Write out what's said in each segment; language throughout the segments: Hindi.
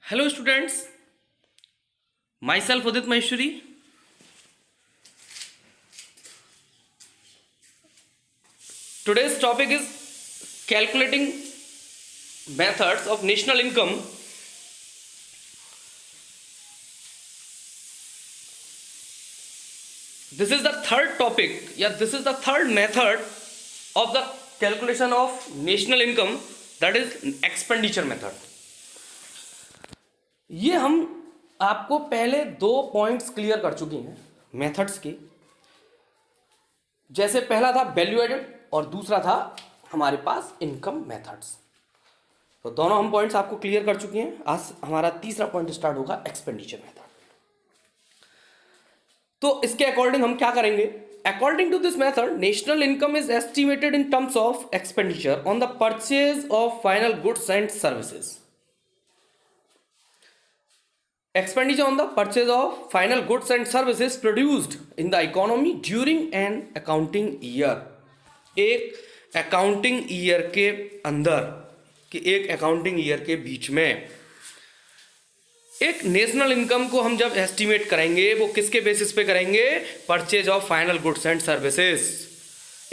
Hello students, myself Udit Maheshwari. Today's topic is calculating methods of national income. This is the third topic, this is the third method of the calculation of national income, that is expenditure method. ये हम आपको पहले दो पॉइंट्स क्लियर कर चुके हैं मेथड्स के। जैसे पहला था वैल्यू एडेड और दूसरा था हमारे पास इनकम मेथड्स। तो दोनों हम पॉइंट्स आपको क्लियर कर चुके हैं। आज हमारा तीसरा पॉइंट स्टार्ट होगा एक्सपेंडिचर मेथड। तो इसके अकॉर्डिंग हम क्या करेंगे? According to this method national income is estimated in terms of expenditure on the purchase of final goods and services. Expenditure on the purchase of final goods and services produced in the economy during an accounting year। एक accounting year के अंदर कि एक accounting year के बीच में एक नेशनल इनकम को हम जब एस्टिमेट करेंगे वो किसके बेसिस पे करेंगे? Purchase of final goods and services.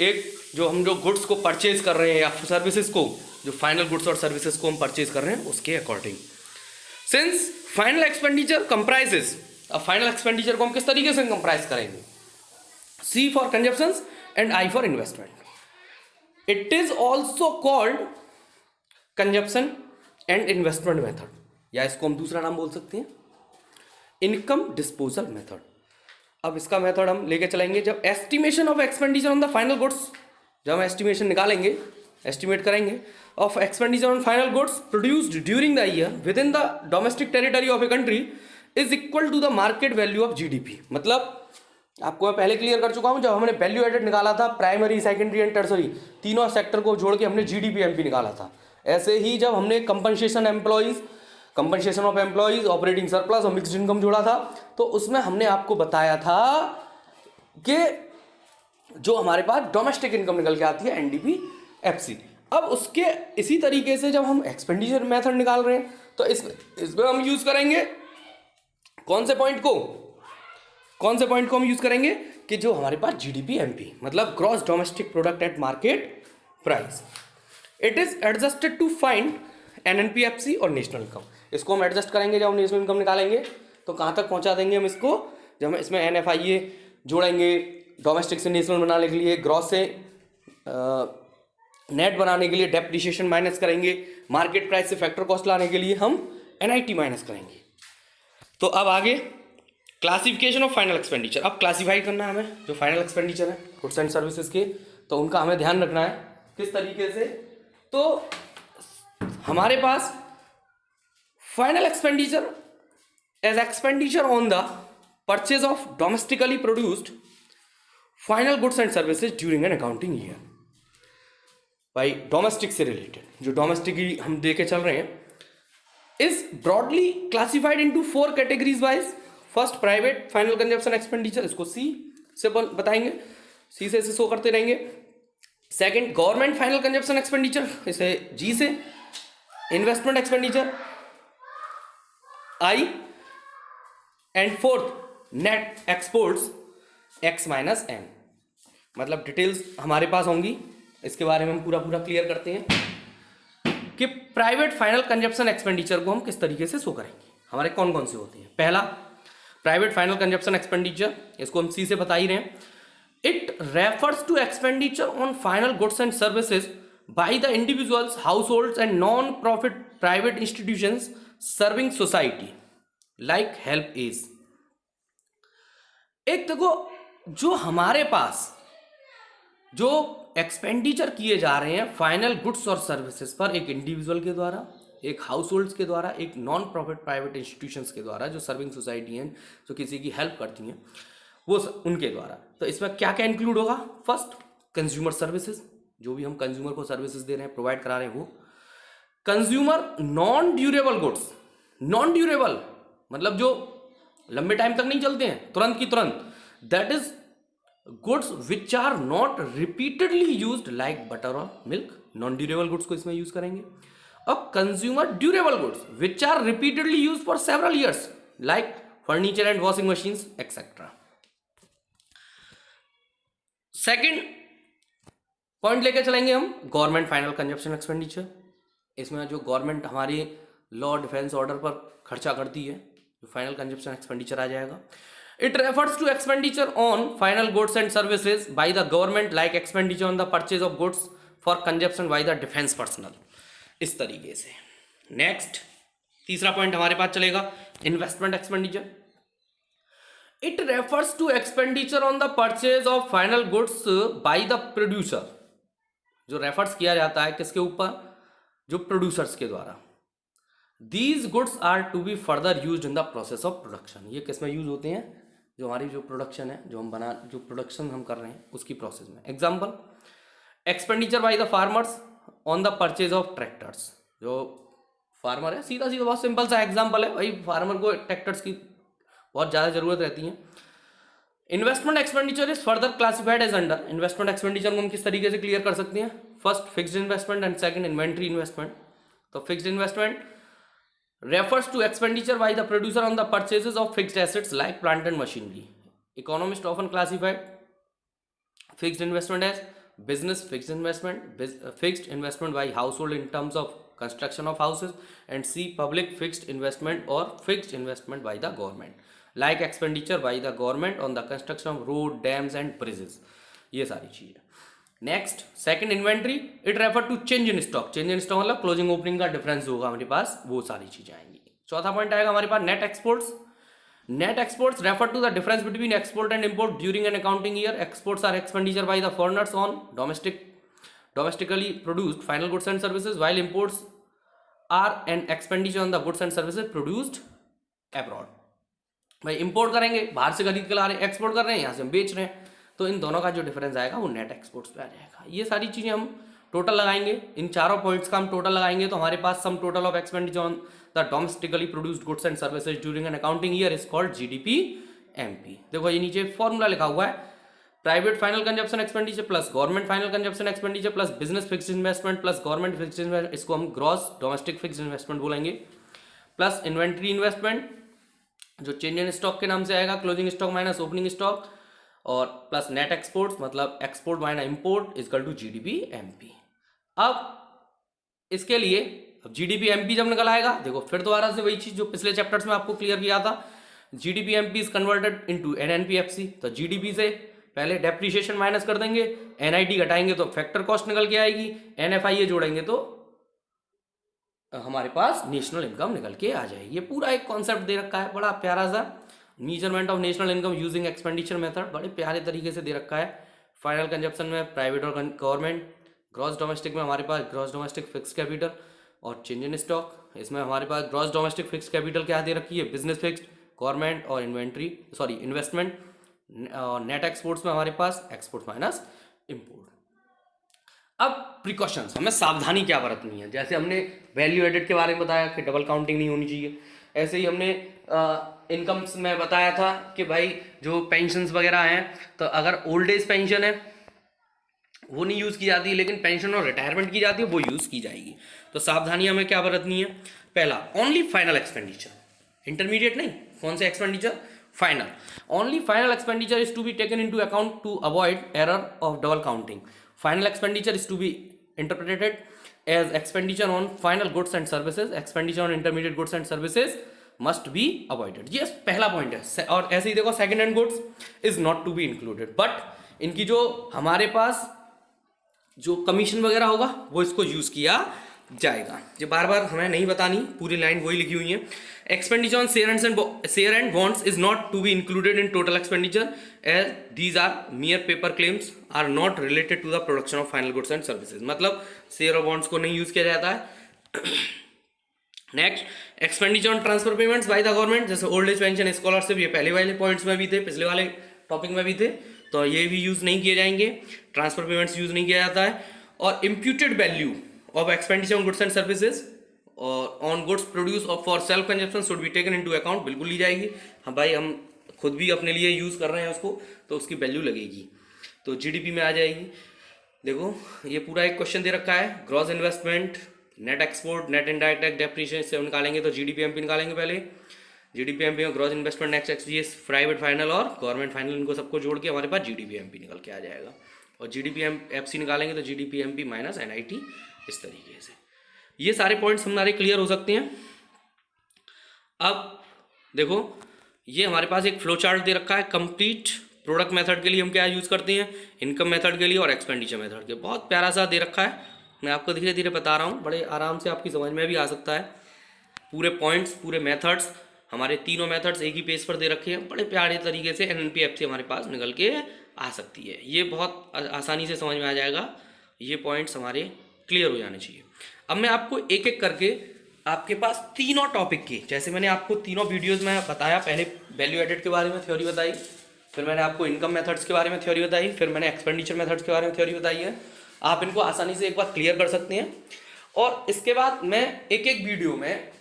एक जो गुड्स को परचेज कर रहे हैं या सर्विसेज को, जो फाइनल गुड्स और सर्विसेज को हम परचेज कर रहे हैं उसके according. Since final expenditure comprises, अब फाइनल एक्सपेंडिचर को हम किस तरीके से कंप्राइज करेंगे? C for consumptions and I for investment. It is also called consumption and investment method, या इसको हम दूसरा नाम बोल सकते हैं इनकम डिस्पोजल मेथड। अब इसका मेथड हम लेके चलेंगे जब estimation of expenditure on the final goods, जब हम एस्टिमेशन निकालेंगे, एस्टिमेट करेंगे of expenditure on final goods produced during the year within the domestic territory of a country is equal to the market value of GDP। मतलब आपको मैं पहले क्लियर कर चुका हूं, जब हमने वैल्यू एडेड निकाला था प्राइमरी, सेकेंडरी एंड टर्सरी तीनों सेक्टर को जोड़ के हमने GDP MP निकाला था। ऐसे ही जब हमने compensation of employees, operating surplus और मिक्स्ड इनकम जोड़ा था तो उसमें हमने आपको बताया था कि जो हमारे पास डोमेस्टिक इनकम निकल के आती है NDP FC। अब उसके इसी तरीके से जब हम एक्सपेंडिचर मेथड निकाल रहे हैं तो इसमें हम यूज करेंगे कौन से पॉइंट को हम यूज करेंगे कि जो हमारे पास GDP MP मतलब gross domestic product at market price. It is adjusted to find NNP FC और नेशनल इनकम। इसको हम एडजस्ट करेंगे जब हम नेशनल इनकम निकालेंगे तो कहाँ तक पहुँचा देंगे हम इसको? जब हम इसमें NFIA जोड़ेंगे डोमेस्टिक से नेशनल बनाने के लिए, ग्रॉस से नेट बनाने के लिए डेप्रिसिएशन माइनस करेंगे, मार्केट प्राइस से फैक्टर कॉस्ट लाने के लिए हम NIT माइनस करेंगे। तो अब आगे क्लासिफिकेशन ऑफ फाइनल एक्सपेंडिचर। अब क्लासीफाई करना है हमें जो फाइनल एक्सपेंडिचर है गुड्स एंड सर्विसेज के, तो उनका हमें ध्यान रखना है किस तरीके से। तो हमारे पास final expenditure as expenditure on the purchase of domestically produced final goods and services during an accounting year. भाई डोमेस्टिक से रिलेटेड जो डोमेस्टिक ही हम देके चल रहे हैं is broadly classified into 4 categories wise. First private final consumption expenditure, इसको C से बताएंगे, C से शो करते रहेंगे। Second government final consumption expenditure, इसे G से। Investment expenditure I and fourth net exports X-N। मतलब डिटेल्स हमारे पास होंगी, इसके बारे में हम पूरा क्लियर करते हैं कि प्राइवेट फाइनल कंजप्शन एक्सपेंडिचर को हम किस तरीके से शो करेंगे, हमारे कौन कौन से होते हैं। पहला प्राइवेट फाइनल कंजप्शन एक्सपेंडिचर, इसको हम C से बता ही रहे हैं। It refers to expenditure on final goods and services by the individuals, households and non profit private institutions serving society like help age. एक देखो जो हमारे पास जो एक्सपेंडिचर किए जा रहे हैं फाइनल गुड्स और सर्विसेज पर, एक इंडिविजुअल के द्वारा, एक हाउस होल्ड्स के द्वारा, एक नॉन प्रॉफिट प्राइवेट इंस्टीट्यूशंस के द्वारा जो सर्विंग सोसाइटी हैं, जो किसी की हेल्प करती हैं, वो उनके द्वारा। तो इसमें क्या क्या इंक्लूड होगा? फर्स्ट कंज्यूमर सर्विसेज, जो भी हम कंज्यूमर को सर्विसेज दे रहे हैं, प्रोवाइड करा रहे हैं वो। Consumer non durable goods, non durable मतलब जो लंबे टाइम तक नहीं चलते हैं, तुरंत की तुरंत, that is goods which are not repeatedly used like butter और मिल्क। नॉन ड्यूरेबल गुड्स को इसमें यूज करेंगे। Of consumer durable goods which are repeatedly use for several years like furniture and washing machines etcetera. Second point लेके चलेंगे हम गवर्नमेंट फाइनल कंजप्शन एक्सपेंडिचर। इसमें जो गवर्नमेंट हमारी लॉ डिफेंस ऑर्डर पर खर्चा करती है, जो फाइनल कंजप्शन एक्सपेंडिचर आ जाएगा। It refers to expenditure on final goods and services by the government like expenditure on the purchase of goods for consumption by the defence personal, इस तरीके से। नेक्स्ट तीसरा पॉइंट हमारे पास चलेगा investment expenditure. It refers to expenditure on the purchase of final goods by the producer, जो रेफर्स किया जाता है किसके ऊपर, जो प्रोड्यूसर्स के द्वारा। These goods are to be further use in the process of production, ये किस में यूज होते हैं, जो हमारी जो प्रोडक्शन है, जो प्रोडक्शन हम कर रहे हैं उसकी प्रोसेस में। Example expenditure by the farmers on the purchase of tractors, जो फार्मर है, सीधा सीधा बहुत सिंपल सा एग्जाम्पल है भाई, फार्मर को ट्रैक्टर्स की बहुत ज़्यादा जरूरत रहती है। Investment expenditure is further classified as under, investment expenditure को हम किस तरीके से क्लियर कर सकते हैं, first fixed investment and second inventory investment. तो fixed investment refers to expenditure by the producer on the purchases of fixed assets like plant and machinery. Economists often classified fixed investment as business fixed investment, fixed investment by household in terms of construction of houses, and see public fixed investment or fixed investment by the government like expenditure by the government on the construction of road, dams and bridges. ये सारी चीजें। Next second inventory, it refer to change in stock, change in stock मतलब क्लोजिंग ओपनिंग का डिफरेंस होगा हमारे पास, वो सारी चीजें आएंगी। चौथा पॉइंट आएगा हमारे पास net exports. Net exports refer to the difference between export and import during an accounting year. Exports are expenditure by the foreigners on domestically produced final goods and services, while imports are an expenditure on the goods and services produced abroad. भाई इंपोर्ट करेंगे, बाहर से खरीद के ला रहे हैं, एक्सपोर्ट कर रहे हैं, यहाँ से हम बेच रहे हैं, तो इन दोनों का जो डिफरेंस आएगा वो नेट एक्सपोर्ट्स पे आ जाएगा। ये सारी चीजें हम टोटल लगाएंगे, इन चारों पॉइंट्स का हम टोटल लगाएंगे, तो हमारे पास sum total of expenditure on the domestically produced goods and services during an accounting year is called GDP MP. देखो ये नीचे फॉर्मूला लिखा हुआ है, private final consumption expenditure plus government final consumption expenditure plus business fixed investment plus government fixed investment, इसको हम ग्रॉस डोमेस्टिक फिक्स्ड इन्वेस्टमेंट बोलेंगे, प्लस इन्वेंट्री इन्वेस्टमेंट जो चेंज इन स्टॉक के नाम से आएगा, closing stock minus opening stock, और प्लस नेट एक्सपोर्ट्स मतलब export minus import equal to GDP MP. अब इसके लिए अब जीडीपी एमपी जब निकल आएगा, देखो फिर दोबारा से वही चीज जो पिछले चैप्टर्स में आपको क्लियर किया था, GDP MP is converted into NNPFC. तो जीडीपी से पहले डेप्रिसिएशन माइनस कर देंगे, एनआईटी घटाएंगे तो फैक्टर कॉस्ट निकल के आएगी, एनएफआईए जोड़ेंगे तो हमारे पास नेशनल इनकम निकल के आ जाएगी। ये पूरा एक कॉन्सेप्ट दे रखा है, बड़ा प्यारा सा, measurement of national income using expenditure method, बड़े प्यारे तरीके से दे रखा है। फाइनल कंजप्शन में प्राइवेट और गवर्नमेंट, ग्रॉस डोमेस्टिक में हमारे पास ग्रॉस डोमेस्टिक फिक्स कैपिटल और चेंज इन स्टॉक, इसमें हमारे पास ग्रॉस डोमेस्टिक फिक्स कैपिटल क्या दे रखी है, बिजनेस फिक्स्ड, गवर्नमेंट और इन्वेस्टमेंट, और नेट एक्सपोर्ट्स में हमारे पास एक्सपोर्ट माइनस इंपोर्ट। अब प्रिकॉशंस, हमें सावधानी क्या बरतनी है, जैसे हमने वैल्यू एडेड के बारे में बताया कि डबल काउंटिंग नहीं होनी चाहिए, ऐसे ही हमने इनकम्स में बताया था कि भाई जो पेंशन्स वगैरह हैं, तो अगर ओल्ड एज पेंशन है वो नहीं यूज़ की जाती, लेकिन पेंशन और रिटायरमेंट की जाती है वो यूज़ की जाएगी। तो सावधानी हमें क्या बरतनी है, पहला ओनली फाइनल एक्सपेंडिचर, इंटरमीडिएट नहीं, कौन से expenditure, final, only final expenditure is to be taken into account to avoid error of double counting. Final expenditure is to be interpreted as expenditure on final goods and services. Expenditure on intermediate goods and services must be avoided. ये पहला पॉइंट है। और ऐसे ही देखो second hand goods is not to be included, but इनकी जो हमारे पास जो कमीशन वगैरह होगा वो इसको यूज किया जाएगा। ये बार बार हमें नहीं बतानी, पूरी लाइन वही लिखी हुई है। Expenditure on share and bonds is not to be included in total expenditure as these are mere paper claims are not related to the production of final goods and services, मतलब शेयर और बॉन्ड्स को नहीं यूज किया जाता है। Next expenditure on transfer payments by the government, जैसे ओल्ड एज पेंशन, स्कॉलरशिप, ये पहले वाले पॉइंट्स में भी थे, पिछले वाले टॉपिक में भी थे, तो ये भी यूज नहीं किए जाएंगे, ट्रांसफर पेमेंट्स यूज नहीं किया जाता है। और imputed value of expenditure on goods and services और on goods produce for self consumption should be taken into account, बिल्कुल ली जाएगी। हाँ भाई, हम खुद भी अपने लिए यूज कर रहे हैं उसको, तो उसकी वैल्यू लगेगी, तो जीडीपी में आ जाएगी। देखो ये पूरा एक क्वेश्चन दे रखा है, gross investment net export, net indirect depreciation से निकालेंगे तो जीडीपीएमपी निकालेंगे पहले। जीडीपीएमपी और gross investment next XGS private final और गवर्नमेंट फाइनल, इनको सबको जोड़ के हमारे पास जीडीपीएमपी निकल के आ जाएगा। और जीडीपीएफसी निकालेंगे तो जीडीपीएमपी माइनस एनआईटी, इस तरीके से ये सारे पॉइंट्स हमारे क्लियर हो सकते हैं। अब देखो ये हमारे पास एक फ्लो चार्ट दे रखा है। कंप्लीट प्रोडक्ट मेथड के लिए हम क्या यूज़ करते हैं, इनकम मेथड के लिए और एक्सपेंडिचर मेथड के, बहुत प्यारा सा दे रखा है। मैं आपको धीरे धीरे बता रहा हूँ, बड़े आराम से आपकी समझ में भी आ सकता है। पूरे पॉइंट्स, पूरे मेथड्स, हमारे तीनों मेथड्स एक ही पेज पर दे रखे हैं, बड़े प्यारे तरीके से एनएनपीएफसी हमारे पास निकल के आ सकती है। ये बहुत आसानी से समझ में आ जाएगा, ये पॉइंट्स हमारे क्लियर हो जाने चाहिए। अब मैं आपको एक एक करके आपके पास तीनों टॉपिक की, जैसे मैंने आपको तीनों वीडियोस में बताया, पहले वैल्यू एडेड के बारे में थ्योरी बताई, फिर मैंने आपको इनकम मेथड्स के बारे में थ्योरी बताई, फिर मैंने एक्सपेंडिचर मेथड्स के बारे में थ्योरी बताई है। आप इनको आसानी से एक बार क्लियर कर सकते हैं। और इसके बाद मैं एक एक वीडियो में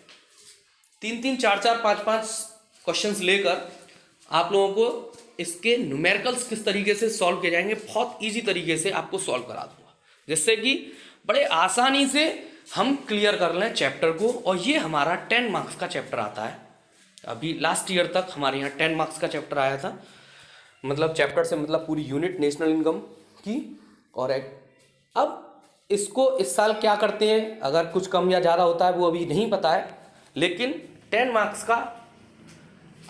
3-3, 4-4, 5-5 क्वेश्चंस लेकर आप लोगों को इसके न्यूमेरिकल्स किस तरीके से सॉल्व किए जाएंगे, बहुत ईजी तरीके से आपको सॉल्व करा दूंगा, जिससे कि बड़े आसानी से हम क्लियर कर लें चैप्टर को। और ये हमारा 10 मार्क्स का चैप्टर आता है। अभी लास्ट ईयर तक हमारे यहाँ 10 मार्क्स का चैप्टर आया था, मतलब चैप्टर से मतलब पूरी यूनिट नेशनल इनकम की। और अब इसको इस साल क्या करते हैं, अगर कुछ कम या ज़्यादा होता है वो अभी नहीं पता है, लेकिन 10 मार्क्स का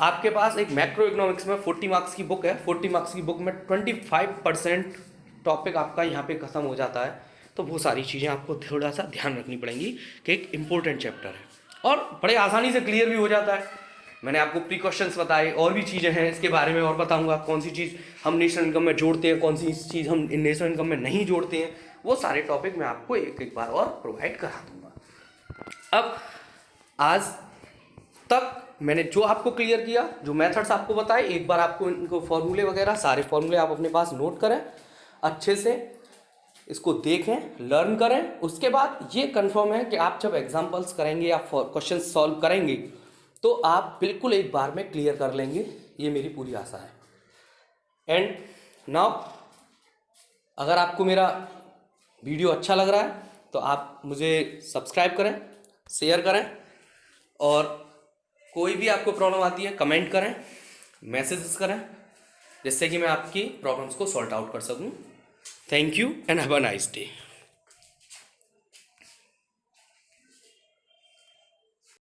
आपके पास एक मैक्रो इकोनॉमिक्स में 40 मार्क्स की बुक है। 40 मार्क्स की बुक में 25% टॉपिक आपका यहाँ पे खत्म हो जाता है। तो वो सारी चीज़ें आपको थोड़ा सा ध्यान रखनी पड़ेंगी कि एक इम्पोर्टेंट चैप्टर है और बड़े आसानी से क्लियर भी हो जाता है। मैंने आपको प्री क्वेश्चंस बताए, और भी चीज़ें हैं इसके बारे में और बताऊंगा, कौन सी चीज़ हम नेशनल इनकम में जोड़ते हैं, कौन सी चीज़ हम नेशनल इनकम में नहीं जोड़ते हैं, वो सारे टॉपिक मैं आपको एक एक बार और प्रोवाइड करा दूंगा। अब आज तक मैंने जो आपको क्लियर किया, जो मेथड्स आपको बताए, एक बार आपको इनको फॉर्मूले वगैरह सारे फॉर्मूले आप अपने पास नोट करें, अच्छे से इसको देखें, लर्न करें। उसके बाद ये कंफर्म है कि आप जब एग्जाम्पल्स करेंगे या क्वेश्चन सॉल्व करेंगे तो आप बिल्कुल एक बार में क्लियर कर लेंगे, ये मेरी पूरी आशा है। एंड नाउ अगर आपको मेरा वीडियो अच्छा लग रहा है तो आप मुझे सब्सक्राइब करें, शेयर करें, और कोई भी आपको प्रॉब्लम आती है कमेंट करें, मैसेजेस करें, जिससे कि मैं आपकी प्रॉब्लम्स को सॉल्व आउट कर सकूं। Thank you and have a nice day.